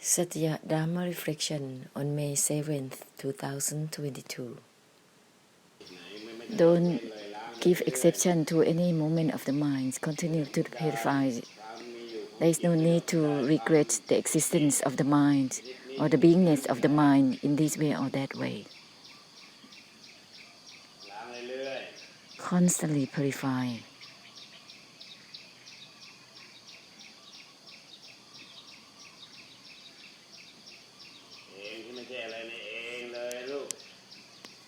Satya Dharma Reflection on May 7th, 2022. Don't give exception to any moment of the mind. Continue to purify. There is no need to regret the existence of the mind or the beingness of the mind in this way or that way. Constantly purify.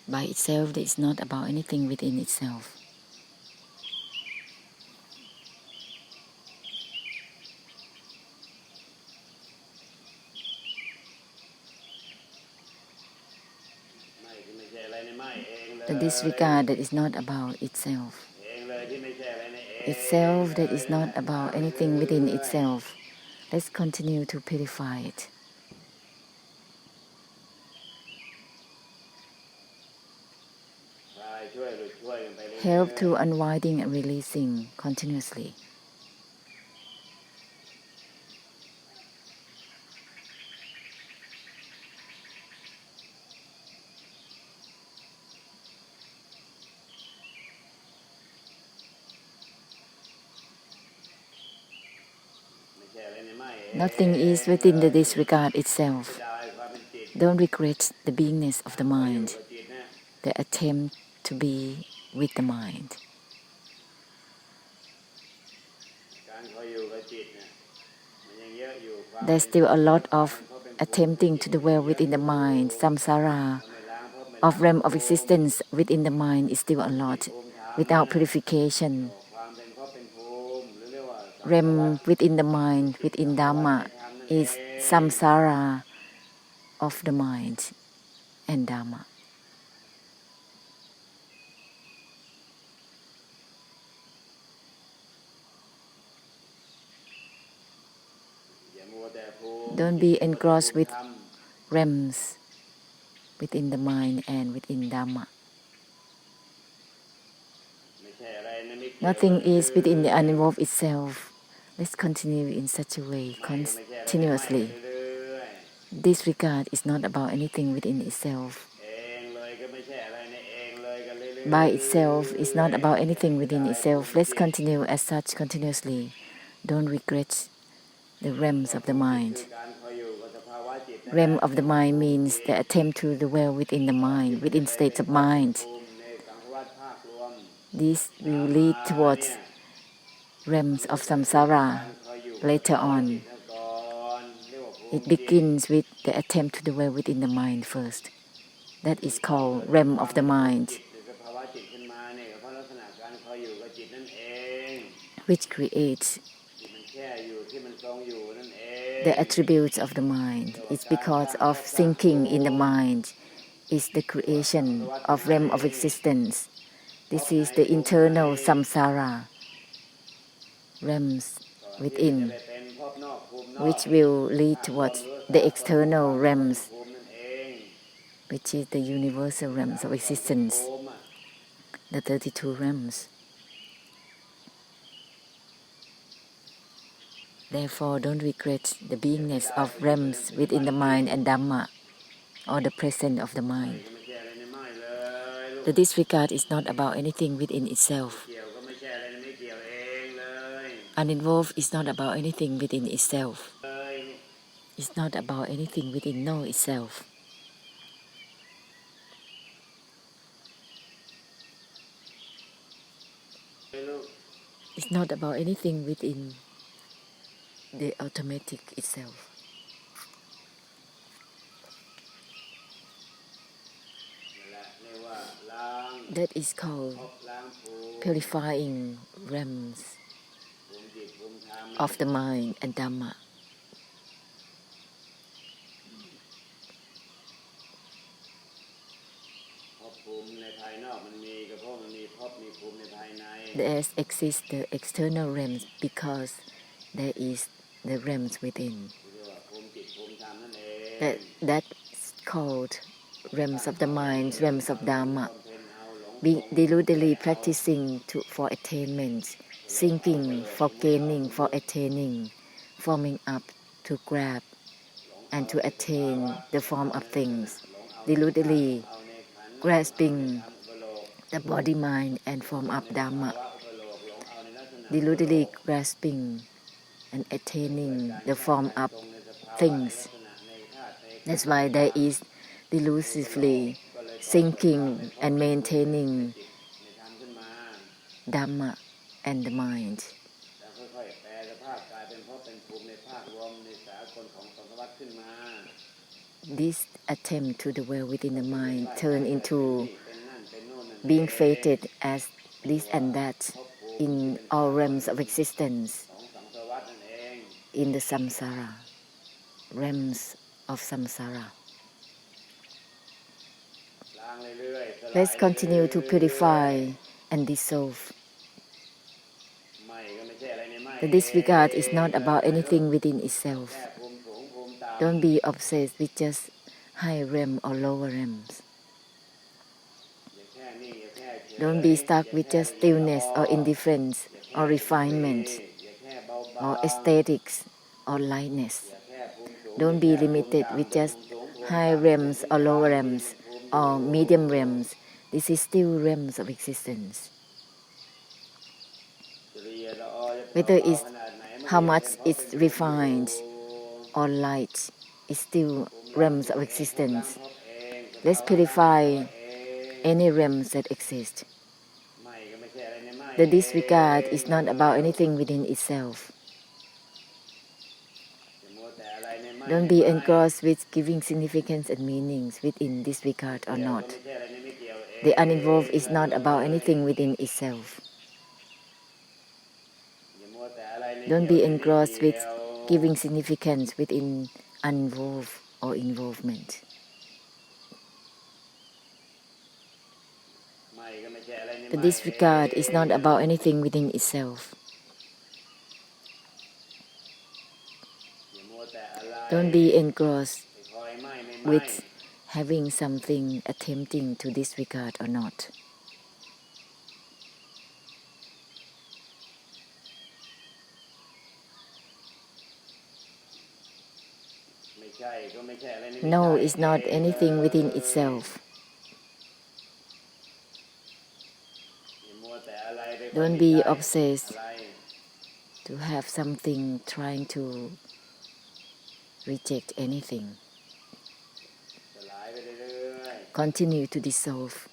By itself, it is not about anything within itself. The disregard that is not about itself. Itself that is not about anything within itself. Let's continue to purify it. Help to unwinding and releasing continuously. Nothing is within the disregard itself. Don't regret the beingness of the mind, the attempt to be with the mind. There's still a lot of attempting to dwell within the mind. Samsara of realm of existence within the mind is still a lot. Without purification, realm within the mind, within Dharma, is samsara of the mind and Dharma. Don't be engrossed with realms within the mind and within Dharma. Nothing is within the uninvolved itself. Let's continue in such a way continuously. Disregard is not about anything within itself. By itself is not about anything within itself. Let's continue as such continuously. Don't regret the realms of the mind. Realm of the mind means the attempt to dwell within the mind, within states of mind. This will lead towards realms of samsara later on. It begins with the attempt to dwell within the mind first. That is called realm of the mind, which creates the attributes of the mind. It's because of thinking in the mind is the creation of realm of existence. This is the internal samsara, realms within, which will lead towards the external realms, which is the universal realms of existence, the 32 realms. Therefore, don't regret the beingness of realms within the mind and Dhamma, or the presence of the mind. The disregard is not about anything within itself. Uninvolved is not about anything within itself. It's not about anything within know itself. It's not about anything within the automatic itself. That is called purifying realms of the mind and Dhamma. There exists the external realms because there is the realms within. That's called realms of the mind, realms of Dharma. Be deludedly practicing for attainment, thinking for gaining, for attaining, forming up to grab and to attain the form of things, deludedly grasping the body, mind, and form of Dharma, deludedly grasping and attaining the form of things. That's why there is delusively thinking and maintaining Dharma and the mind. This attempt to dwell within the mind turn into being fated as this and that in all realms of existence, in the samsara, realms of samsara. Let's continue to purify and dissolve. The disregard is not about anything within itself. Don't be obsessed with just high realm or lower realms. Don't be stuck with just stillness or indifference or refinement or aesthetics or lightness. Don't be limited with just high realms or lower realms or medium realms. This is still realms of existence. Whether it's how much it's refined or light, it's still realms of existence. Let's purify any realms that exist. The disregard is not about anything within itself. Don't be engrossed with giving significance and meanings within disregard or not. The uninvolved is not about anything within itself. Don't be engrossed with giving significance within uninvolved or involvement. The disregard is not about anything within itself. Don't be engrossed with having something attempting to disregard or not. No is not anything within itself. Don't be obsessed to have something trying to reject anything. Continue to dissolve.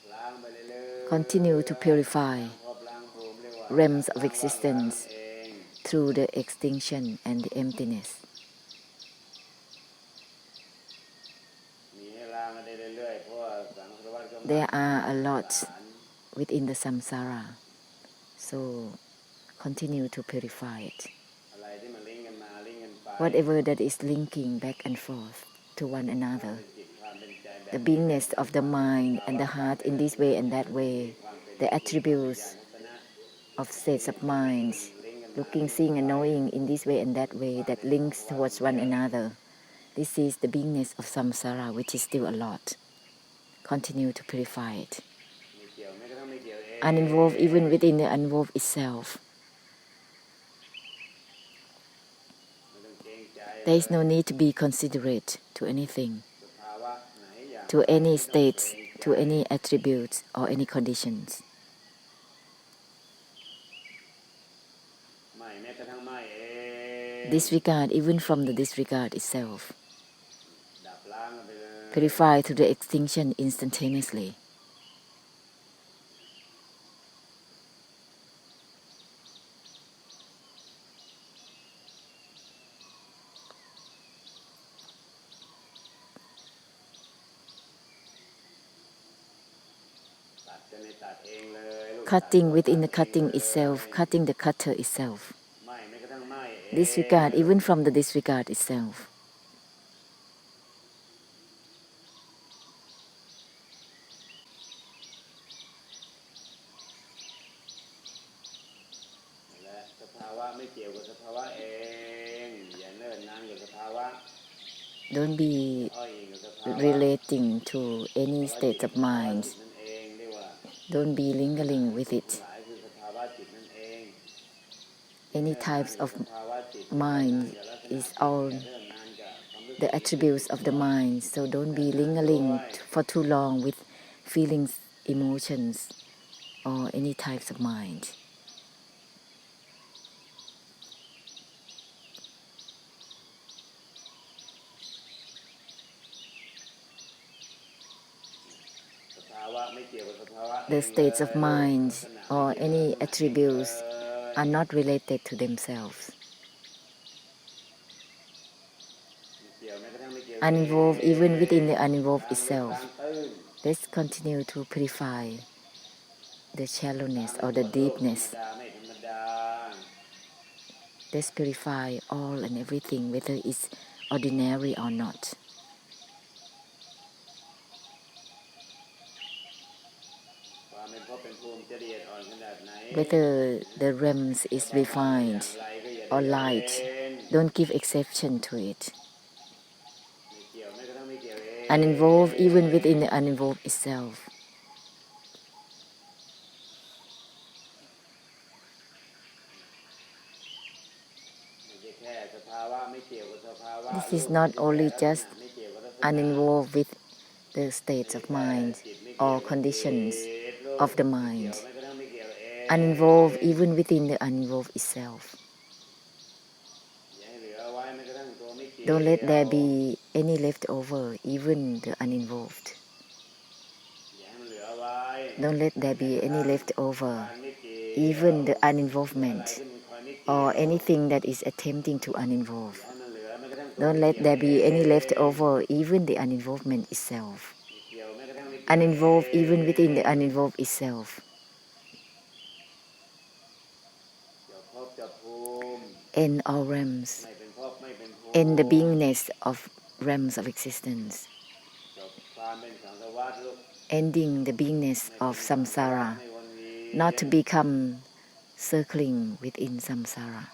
Continue to purify realms of existence through the extinction and the emptiness. There are a lot within the samsara, so continue to purify it. Whatever that is linking back and forth to one another, the beingness of the mind and the heart in this way and that way, the attributes of states of mind, looking, seeing and knowing in this way and that way that links towards one another. This is the beingness of samsara, which is still a lot. Continue to purify it. Uninvolved even within the uninvolved itself. There is no need to be considerate to anything, to any states, to any attributes or any conditions. Disregard even from the disregard itself. Purify to the extinction instantaneously. Cutting within the cutting itself, cutting the cutter itself. Disregard even from the disregard itself. Don't be relating to any state of mind. Don't be lingering with it. Any types of mind is all the attributes of the mind. So don't be lingering for too long with feelings, emotions, or any types of mind. The states of mind or any attributes are not related to themselves. Uninvolved even within the uninvolved itself. Let's continue to purify the shallowness or the deepness. Let's purify all and everything, whether it's ordinary or not. Whether the realms is refined or light, don't give exception to it. Uninvolved even within the uninvolved itself. This is not only just uninvolved with the states of mind or conditions of the mind, uninvolved even within the uninvolved itself. Don't let there be any leftover, even the uninvolved. Don't let there be any leftover, even the uninvolvement, or anything that is attempting to uninvolve. Don't let there be any leftover, even the uninvolvement itself. Uninvolved even within the uninvolved itself. End all realms. End the beingness of realms of existence. Ending the beingness of samsara, not to become circling within samsara.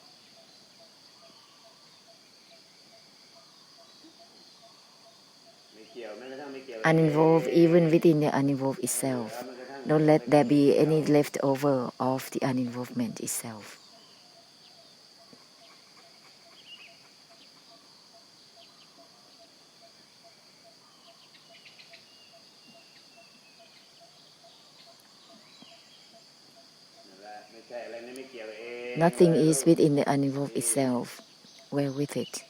Uninvolved even within the uninvolved itself. Don't let there be any leftover of the uninvolvement itself. Nothing is within the uninvolved itself. Well with it.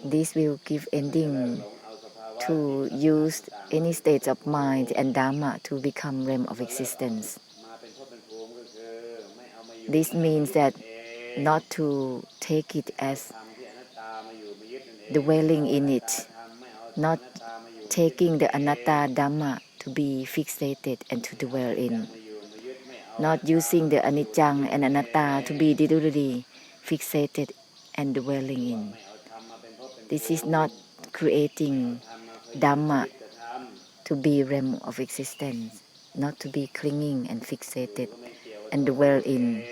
This will give ending to use any states of mind and Dharma to become realm of existence. This means that not to take it as dwelling in it, not taking the anatta Dhamma to be fixated and to dwell in, not using the anicca and anatta to be deludedly fixated and dwelling in. This is not creating Dhamma to be realm of existence, not to be clinging and fixated and dwell in.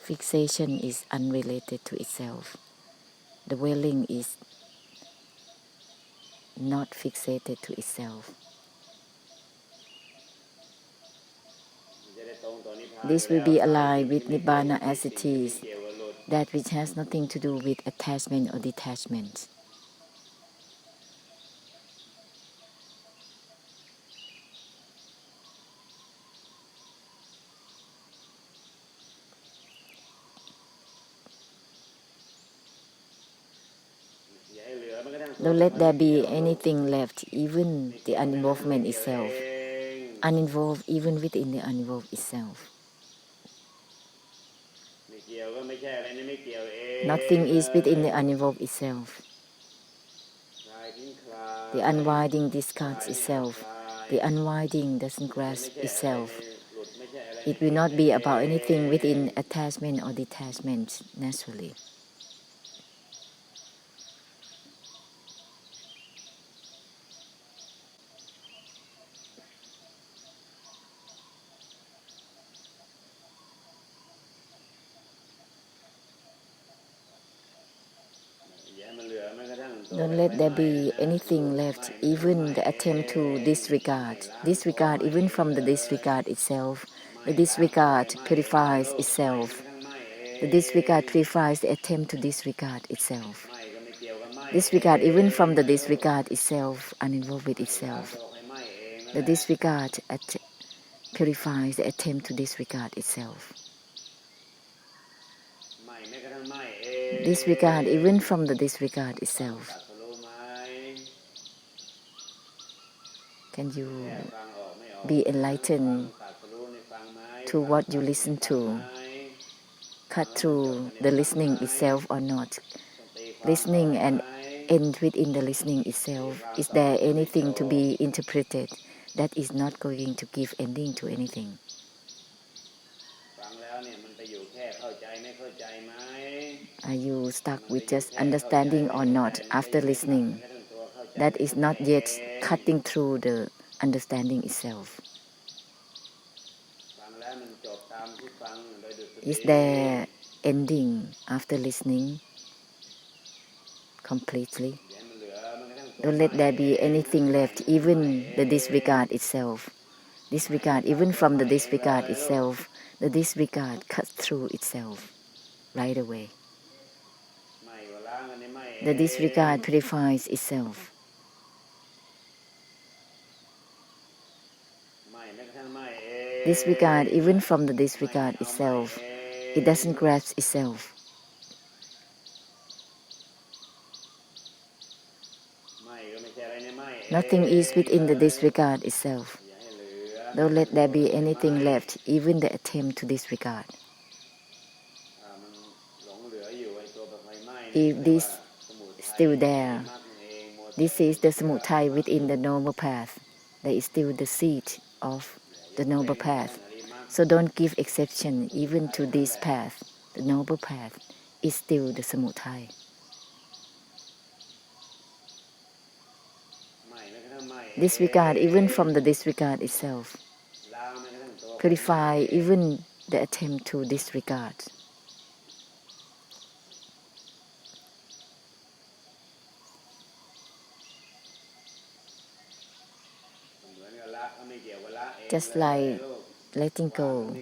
Fixation is unrelated to itself. Dwelling is not fixated to itself. This will be aligned with Nibbana as it is, that which has nothing to do with attachment or detachment. Don't let there be anything left, even the uninvolvement itself, uninvolved even within the uninvolved itself. Nothing is within the uninvolved itself. The unwinding discards itself. The unwinding doesn't grasp itself. It will not be about anything within attachment or detachment naturally. Don't let there be anything left, even the attempt to disregard. Disregard even from the disregard itself. The disregard purifies itself. The disregard purifies the attempt to disregard itself. Disregard even from the disregard itself, uninvolved with itself. The disregard purifies the attempt to disregard itself. Disregard even from the disregard itself. Can you be enlightened to what you listen to? Cut through the listening itself or not? Listening and end within the listening itself. Is there anything to be interpreted that is not going to give ending to anything? Are you stuck with just understanding or not after listening? That is not yet cutting through the understanding itself. Is there ending after listening completely? Don't let there be anything left, even the disregard itself. Disregard, even from the disregard itself, the disregard cuts through itself right away. The disregard purifies itself. Disregard, even from the disregard itself, it doesn't grasp itself. Nothing is within the disregard itself. Don't let there be anything left, even the attempt to disregard. If this is still there, this is the samudaya within the noble path. There is still the seed of the noble path. So don't give exception even to this path. The noble path is still the samudaya. Disregard even from the disregard itself. Purify even the attempt to disregard. Just like letting go,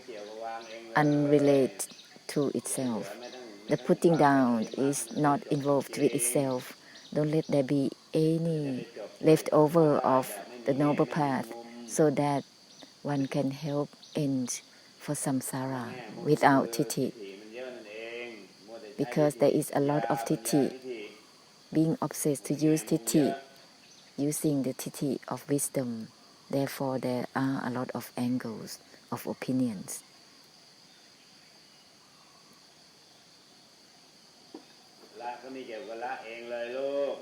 unrelated to itself. The putting down is not involved with itself. Don't let there be any leftover of the noble path so that one can help end for samsara without titi. Because there is a lot of titi, being obsessed to use titi, using the titi of wisdom. Therefore, there are a lot of angles of opinions.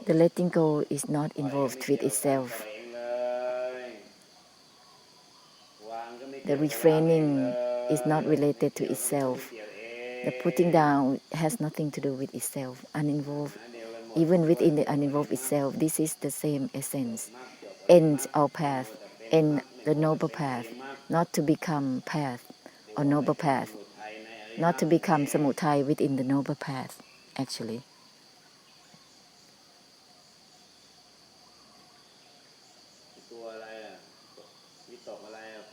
The letting go is not involved with itself. The refraining is not related to itself. The putting down has nothing to do with itself, uninvolved. Even within the uninvolved itself, this is the same essence. End our path, end the noble path, not to become path or noble path, not to become samudaya within the noble path, actually.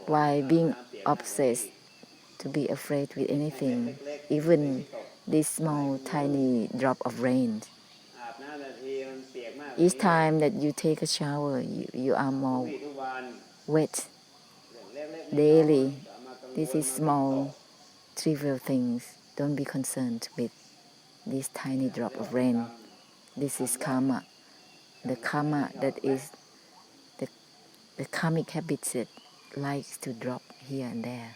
Why being obsessed to be afraid with anything, even this small tiny drop of rain? Each time that you take a shower, you are more wet daily. This is small, trivial things. Don't be concerned with this tiny drop of rain. This is karma. The karma that is the karmic habits that likes to drop here and there.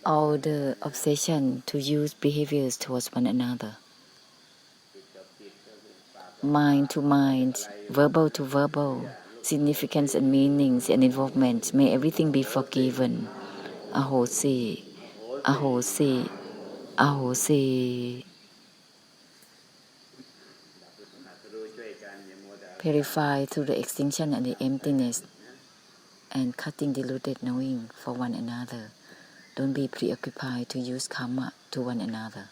All the obsession to use behaviors towards one another, mind to mind, verbal to verbal, significance and meanings and involvement, may everything be forgiven. Ahosi, ahosi, ahosi. Purify through the extinction and the emptiness and cutting deluded knowing for one another. Don't be preoccupied to use karma to one another.